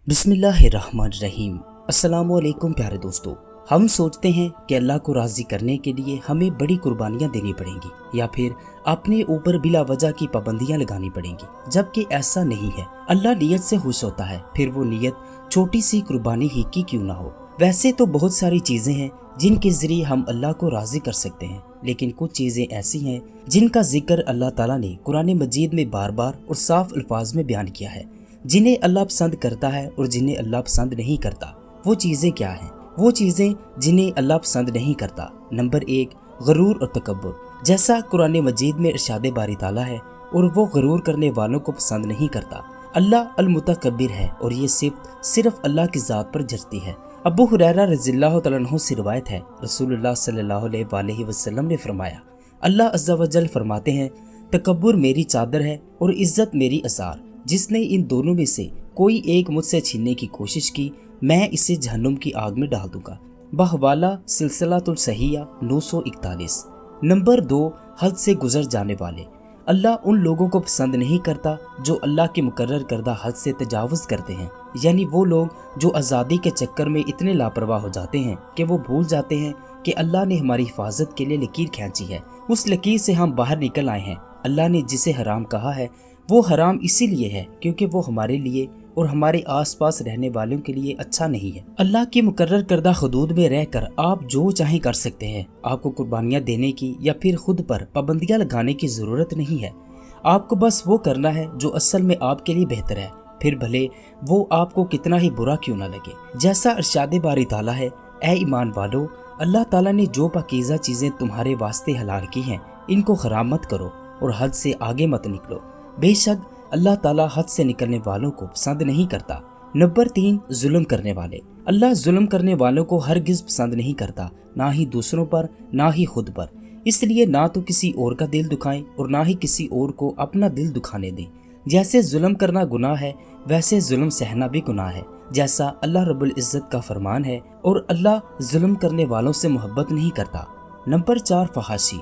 بسم اللہ الرحمن الرحیم۔ السلام علیکم پیارے دوستو۔ ہم سوچتے ہیں کہ اللہ کو راضی کرنے کے لیے ہمیں بڑی قربانیاں دینی پڑیں گی یا پھر اپنے اوپر بلا وجہ کی پابندیاں لگانی پڑیں گی، جبکہ ایسا نہیں ہے۔ اللہ نیت سے خوش ہوتا ہے، پھر وہ نیت چھوٹی سی قربانی ہی کی کیوں نہ ہو۔ ویسے تو بہت ساری چیزیں ہیں جن کے ذریعے ہم اللہ کو راضی کر سکتے ہیں، لیکن کچھ چیزیں ایسی ہیں جن کا ذکر اللہ تعالیٰ نے قرآن مجید میں بار بار اور صاف الفاظ میں بیان کیا ہے، جنہیں اللہ پسند کرتا ہے اور جنہیں اللہ پسند نہیں کرتا۔ وہ چیزیں کیا ہیں؟ وہ چیزیں جنہیں اللہ پسند نہیں کرتا۔ نمبر 1، غرور اور تکبر۔ جیسا قرآن مجید میں ارشاد باری تعالیٰ ہے، اور وہ غرور کرنے والوں کو پسند نہیں کرتا۔ اللہ المتکبر ہے اور یہ صرف اللہ کی ذات پر جچتی ہے۔ ابو ہریرہ رضی اللہ تعالیٰ عنہ سے روایت ہے، رسول اللہ صلی اللہ علیہ وآلہ وسلم نے فرمایا، اللہ عز و جل فرماتے ہیں، تکبر میری چادر ہے اور عزت میری ازار۔ جس نے ان دونوں میں سے کوئی ایک مجھ سے چھیننے کی کوشش کی، میں اسے جہنم کی آگ میں ڈال دوں گا۔ بحوالہ سلسلۃ الصحیحہ 941۔ نمبر 2، حد سے گزر جانے والے۔ اللہ ان لوگوں کو پسند نہیں کرتا جو اللہ کے مقرر کردہ حد سے تجاوز کرتے ہیں، یعنی وہ لوگ جو آزادی کے چکر میں اتنے لاپرواہ ہو جاتے ہیں کہ وہ بھول جاتے ہیں کہ اللہ نے ہماری حفاظت کے لیے لکیر کھینچی ہے، اس لکیر سے ہم باہر نکل آئے ہیں۔ اللہ نے جسے حرام کہا ہے وہ حرام اسی لیے ہے کیونکہ وہ ہمارے لیے اور ہمارے آس پاس رہنے والوں کے لیے اچھا نہیں ہے۔ اللہ کی مقرر کردہ حدود میں رہ کر آپ جو چاہیں کر سکتے ہیں۔ آپ کو قربانیاں دینے کی یا پھر خود پر پابندیاں لگانے کی ضرورت نہیں ہے۔ آپ کو بس وہ کرنا ہے جو اصل میں آپ کے لیے بہتر ہے، پھر بھلے وہ آپ کو کتنا ہی برا کیوں نہ لگے۔ جیسا ارشاد باری تعالیٰ ہے، اے ایمان والو، اللہ تعالیٰ نے جو پاکیزہ چیزیں تمہارے واسطے حلال کی ہیں ان کو حرام مت کرو اور حد سے آگے مت نکلو۔ بے شک اللہ تعالیٰ حد سے نکلنے والوں کو پسند نہیں کرتا۔ نمبر 3، ظلم کرنے والے۔ اللہ ظلم کرنے والوں کو ہرگز پسند نہیں کرتا، نہ ہی دوسروں پر نہ ہی خود پر۔ اس لیے نہ تو کسی اور کا دل دکھائیں اور نہ ہی کسی اور کو اپنا دل دکھانے دیں۔ جیسے ظلم کرنا گناہ ہے، ویسے ظلم سہنا بھی گناہ ہے، جیسا اللہ رب العزت کا فرمان ہے، اور اللہ ظلم کرنے والوں سے محبت نہیں کرتا۔ نمبر 4، فحاشی۔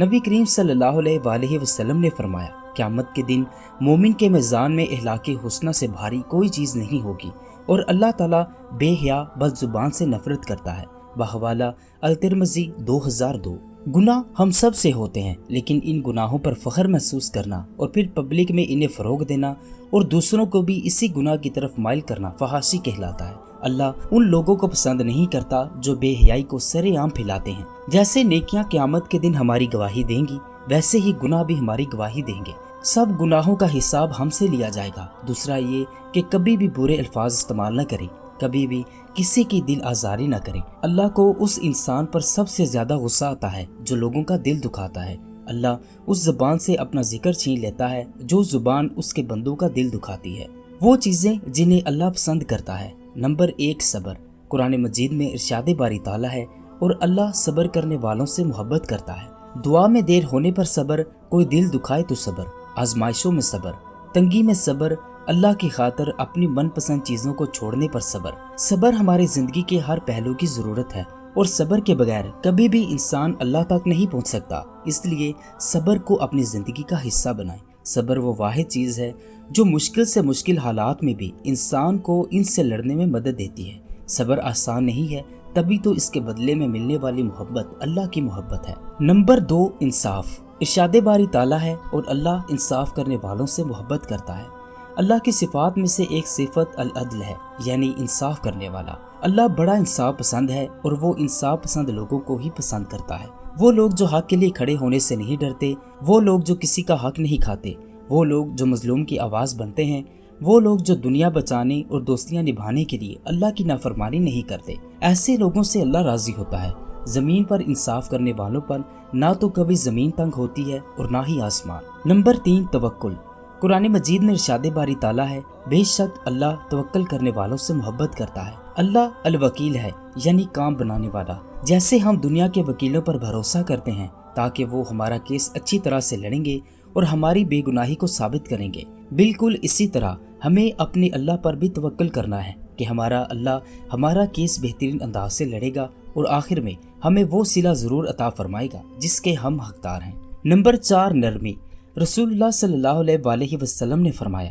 نبی کریم صلی اللہ علیہ وآلہ وسلم نے فرمایا، قیامت کے دن مومن کے میزان میں اخلاق حسنہ سے بھاری کوئی چیز نہیں ہوگی، اور اللہ تعالیٰ بے حیا بد زبان سے نفرت کرتا ہے۔ بحوالہ الترمذی 2002۔ گناہ ہم سب سے ہوتے ہیں، لیکن ان گناہوں پر فخر محسوس کرنا اور پھر پبلک میں انہیں فروغ دینا اور دوسروں کو بھی اسی گناہ کی طرف مائل کرنا فحاشی کہلاتا ہے۔ اللہ ان لوگوں کو پسند نہیں کرتا جو بے حیائی کو سر عام پھیلاتے ہیں۔ جیسے نیکیاں قیامت کے دن ہماری گواہی دیں گی، ویسے ہی گناہ بھی ہماری گواہی دیں گے۔ سب گناہوں کا حساب ہم سے لیا جائے گا۔ دوسرا یہ کہ کبھی بھی برے الفاظ استعمال نہ کریں، کبھی بھی کسی کی دل آزاری نہ کریں۔ اللہ کو اس انسان پر سب سے زیادہ غصہ آتا ہے جو لوگوں کا دل دکھاتا ہے۔ اللہ اس زبان سے اپنا ذکر چھین لیتا ہے جو زبان اس کے بندوں کا دل دکھاتی ہے۔ وہ چیزیں جنہیں اللہ پسند کرتا ہے۔ نمبر 1، صبر۔ قرآن مجید میں ارشاد باری تعالیٰ ہے، اور اللہ صبر کرنے والوں سے محبت کرتا ہے۔ دعا میں دیر ہونے پر صبر، کوئی دل دکھائے تو صبر، آزمائشوں میں صبر، تنگی میں صبر، اللہ کی خاطر اپنی من پسند چیزوں کو چھوڑنے پر صبر۔ صبر ہماری زندگی کے ہر پہلو کی ضرورت ہے، اور صبر کے بغیر کبھی بھی انسان اللہ تک نہیں پہنچ سکتا۔ اس لیے صبر کو اپنی زندگی کا حصہ بنائیں۔ صبر وہ واحد چیز ہے جو مشکل سے مشکل حالات میں بھی انسان کو ان سے لڑنے میں مدد دیتی ہے۔ صبر آسان نہیں ہے، تبھی تو اس کے بدلے میں ملنے والی محبت اللہ کی محبت ہے۔ نمبر 2، انصاف۔ ارشاد باری تعالیٰ ہے، اور اللہ انصاف کرنے والوں سے محبت کرتا ہے۔ اللہ کی صفات میں سے ایک صفت العدل ہے، یعنی انصاف کرنے والا۔ اللہ بڑا انصاف پسند ہے، اور وہ انصاف پسند لوگوں کو ہی پسند کرتا ہے۔ وہ لوگ جو حق کے لیے کھڑے ہونے سے نہیں ڈرتے، وہ لوگ جو کسی کا حق نہیں کھاتے، وہ لوگ جو مظلوم کی آواز بنتے ہیں، وہ لوگ جو دنیا بچانے اور دوستیاں نبھانے کے لیے اللہ کی نافرمانی نہیں کرتے، ایسے لوگوں سے اللہ راضی ہوتا ہے۔ زمین پر انصاف کرنے والوں پر نہ تو کبھی زمین تنگ ہوتی ہے اور نہ ہی آسمان۔ نمبر 3، توکل۔ قرآن مجید میں ارشاد باری تعالیٰ ہے، بے شک اللہ توکل کرنے والوں سے محبت کرتا ہے۔ اللہ الوکیل ہے، یعنی کام بنانے والا۔ جیسے ہم دنیا کے وکیلوں پر بھروسہ کرتے ہیں تاکہ وہ ہمارا کیس اچھی طرح سے لڑیں گے اور ہماری بے گناہی کو ثابت کریں گے، بالکل اسی طرح ہمیں اپنے اللہ پر بھی توکل کرنا ہے کہ ہمارا اللہ ہمارا کیس بہترین انداز سے لڑے گا اور آخر میں ہمیں وہ صلہ ضرور عطا فرمائے گا جس کے ہم حقدار ہیں۔ نمبر 4، نرمی۔ رسول اللہ صلی اللہ علیہ وآلہ وسلم نے فرمایا،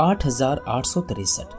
8863।